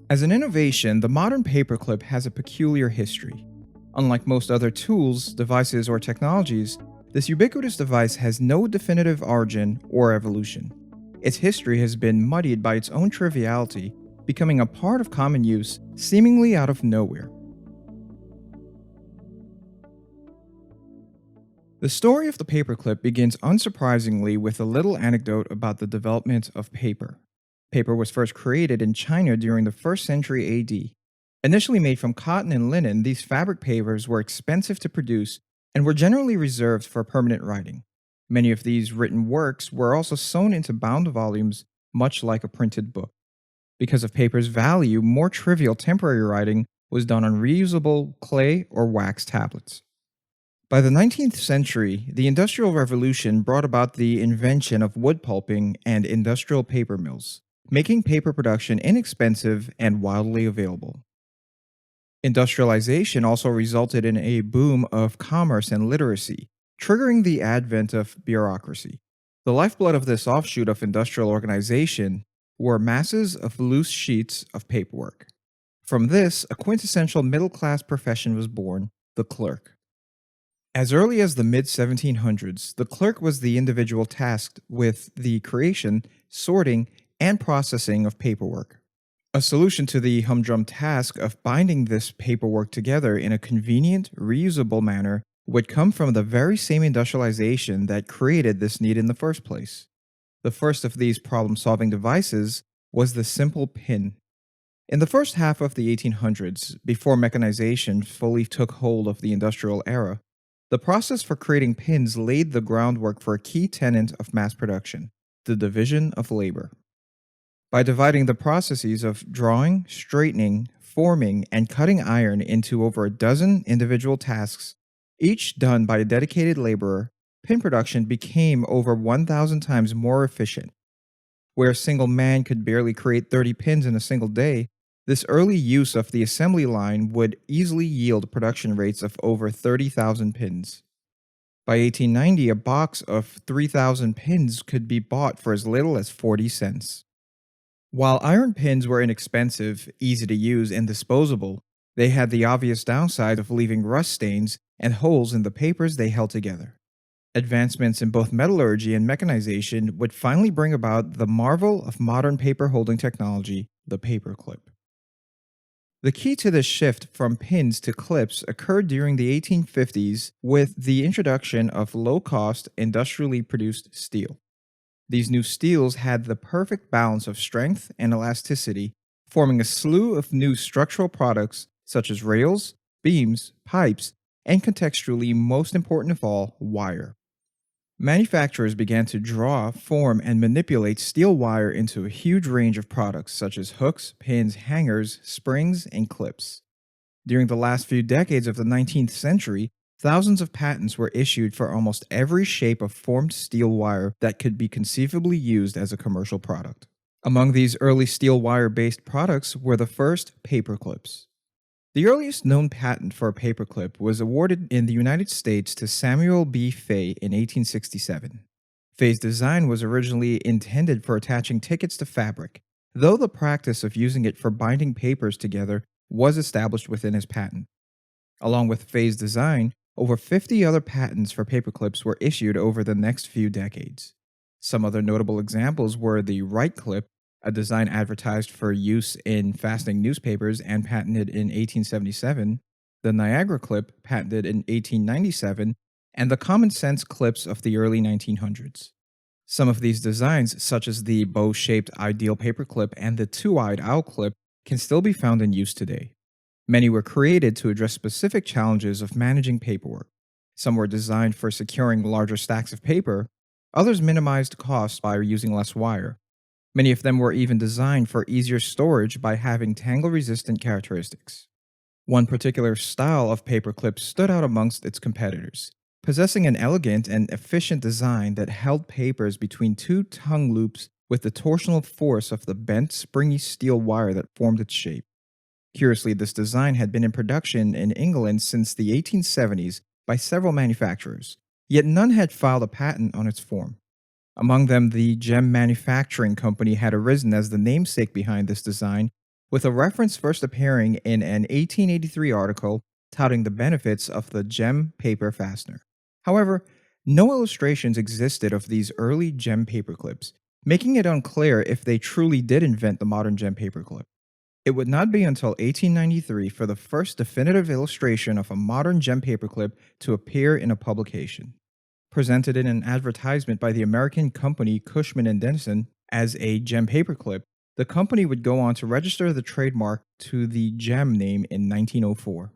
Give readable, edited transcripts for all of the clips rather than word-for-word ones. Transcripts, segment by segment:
As an innovation, the modern paperclip has a peculiar history. Unlike most other tools, devices, or technologies, this ubiquitous device has no definitive origin or evolution. Its history has been muddied by its own triviality, becoming a part of common use seemingly out of nowhere. The story of the paperclip begins unsurprisingly with a little anecdote about the development of paper. Paper was first created in China during the 1st century AD. Initially made from cotton and linen, these fabric papers were expensive to produce and were generally reserved for permanent writing. Many of these written works were also sewn into bound volumes, much like a printed book. Because of paper's value, more trivial temporary writing was done on reusable clay or wax tablets. By the 19th century, the Industrial Revolution brought about the invention of wood pulping and industrial paper mills, making paper production inexpensive and widely available. Industrialization also resulted in a boom of commerce and literacy, triggering the advent of bureaucracy. The lifeblood of this offshoot of industrial organization were masses of loose sheets of paperwork. From this, a quintessential middle class profession was born: the clerk. As early as the mid 1700s, the clerk was the individual tasked with the creation, sorting, and processing of paperwork. A solution to the humdrum task of binding this paperwork together in a convenient, reusable manner would come from the very same industrialization that created this need in the first place. The first of these problem solving devices was the simple pin. In the first half of the 1800s, before mechanization fully took hold of the industrial era, the process for creating pins laid the groundwork for a key tenet of mass production: the division of labor. By dividing the processes of drawing, straightening, forming, and cutting iron into over a dozen individual tasks, each done by a dedicated laborer, pin production became over 1,000 times more efficient. Where a single man could barely create 30 pins in a single day, this early use of the assembly line would easily yield production rates of over 30,000 pins. By 1890, a box of 3,000 pins could be bought for as little as 40 cents. While iron pins were inexpensive, easy to use, and disposable, they had the obvious downside of leaving rust stains and holes in the papers they held together. Advancements in both metallurgy and mechanization would finally bring about the marvel of modern paper holding technology: the paperclip. The key to this shift from pins to clips occurred during the 1850s with the introduction of low-cost, industrially produced steel. These new steels had the perfect balance of strength and elasticity, forming a slew of new structural products such as rails, beams, pipes, and contextually most important of all, wire. Manufacturers began to draw, form, and manipulate steel wire into a huge range of products such as hooks, pins, hangers, springs, and clips. During the last few decades of the 19th century, thousands of patents were issued for almost every shape of formed steel wire that could be conceivably used as a commercial product. Among these early steel wire-based products were the first paperclips. The earliest known patent for a paperclip was awarded in the United States to Samuel B. Fay in 1867. Fay's design was originally intended for attaching tickets to fabric, though the practice of using it for binding papers together was established within his patent. Along with Fay's design, over 50 other patents for paperclips were issued over the next few decades. Some other notable examples were the Wright clip, a design advertised for use in fastening newspapers and patented in 1877, the Niagara clip, patented in 1897, and the common sense clips of the early 1900s. Some of these designs, such as the bow-shaped ideal paperclip and the two-eyed owl clip, can still be found in use today. Many were created to address specific challenges of managing paperwork. Some were designed for securing larger stacks of paper, others minimized costs by using less wire. Many of them were even designed for easier storage by having tangle-resistant characteristics. One particular style of paperclip stood out amongst its competitors, possessing an elegant and efficient design that held papers between two tongue loops with the torsional force of the bent, springy steel wire that formed its shape. Curiously, this design had been in production in England since the 1870s by several manufacturers, yet none had filed a patent on its form. Among them, the Gem Manufacturing Company had arisen as the namesake behind this design, with a reference first appearing in an 1883 article touting the benefits of the gem paper fastener. However, no illustrations existed of these early gem paperclips, making it unclear if they truly did invent the modern gem paperclip. It would not be until 1893 for the first definitive illustration of a modern gem paperclip to appear in a publication. Presented in an advertisement by the American company Cushman and Denison as a gem paperclip, the company would go on to register the trademark to the gem name in 1904.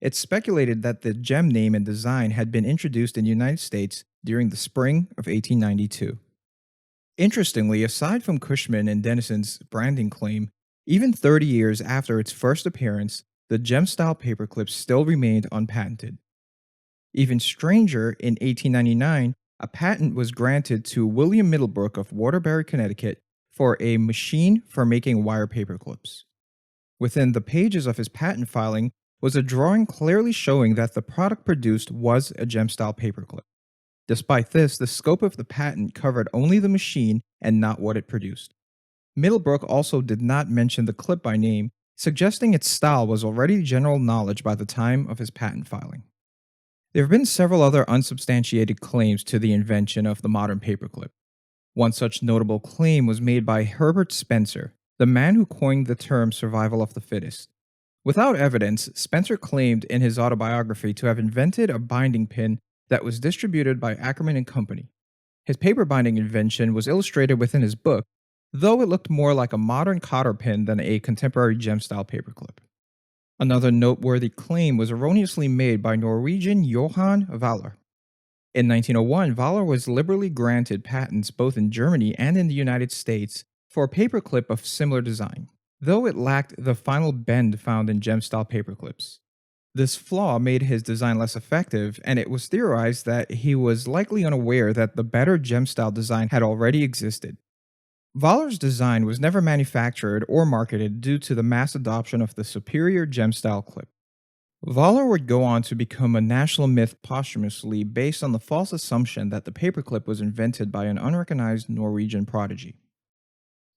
It's speculated that the gem name and design had been introduced in the United States during the spring of 1892. Interestingly, aside from Cushman and Denison's branding claim, even 30 years after its first appearance, the gem style paperclip still remained unpatented. Even stranger, in 1899, a patent was granted to William Middlebrook of Waterbury, Connecticut, for a machine for making wire paperclips. Within the pages of his patent filing was a drawing clearly showing that the product produced was a gem-style paperclip. Despite this, the scope of the patent covered only the machine and not what it produced. Middlebrook also did not mention the clip by name, suggesting its style was already general knowledge by the time of his patent filing. There have been several other unsubstantiated claims to the invention of the modern paperclip. One such notable claim was made by Herbert Spencer, the man who coined the term survival of the fittest. Without evidence, Spencer claimed in his autobiography to have invented a binding pin that was distributed by Ackerman and Company. His paper binding invention was illustrated within his book, though it looked more like a modern cotter pin than a contemporary gem-style paperclip. Another noteworthy claim was erroneously made by Norwegian Johan Valler. In 1901, Valler was liberally granted patents both in Germany and in the United States for a paperclip of similar design, though it lacked the final bend found in gem-style paperclips. This flaw made his design less effective, and it was theorized that he was likely unaware that the better gem-style design had already existed. Valler's design was never manufactured or marketed due to the mass adoption of the superior gem-style clip. Valler would go on to become a national myth posthumously based on the false assumption that the paperclip was invented by an unrecognized Norwegian prodigy.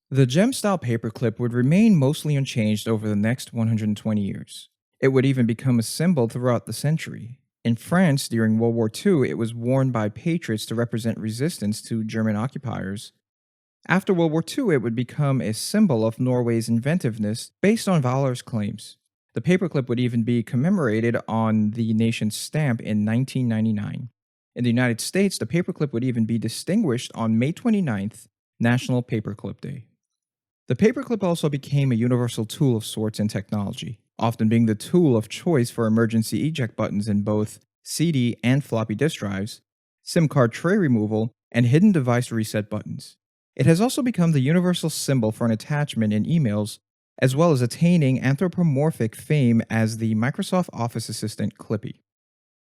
The gem-style paperclip would remain mostly unchanged over the next 120 years. It would even become a symbol throughout the century. In France, during World War II, it was worn by patriots to represent resistance to German occupiers. After World War II, it would become a symbol of Norway's inventiveness based on Valler's claims. The paperclip would even be commemorated on the nation's stamp in 1999. In the United States, the paperclip would even be distinguished on May 29th, National Paperclip Day. The paperclip also became a universal tool of sorts in technology, often being the tool of choice for emergency eject buttons in both CD and floppy disk drives, SIM card tray removal, and hidden device reset buttons. It has also become the universal symbol for an attachment in emails, as well as attaining anthropomorphic fame as the Microsoft Office Assistant Clippy.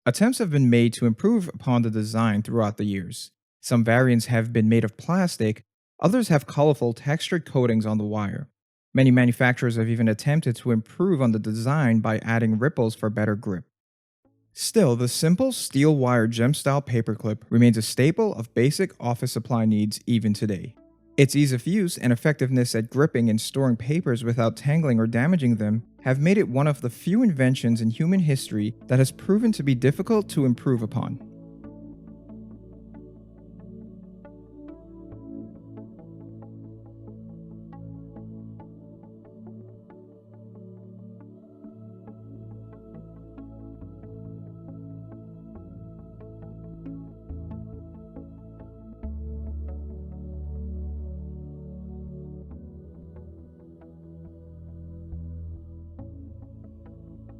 Attempts have been made to improve upon the design throughout the years. Some variants have been made of plastic, others have colorful textured coatings on the wire. Many manufacturers have even attempted to improve on the design by adding ripples for better grip. Still, the simple steel wire gem-style paperclip remains a staple of basic office supply needs even today. Its ease of use and effectiveness at gripping and storing papers without tangling or damaging them have made it one of the few inventions in human history that has proven to be difficult to improve upon.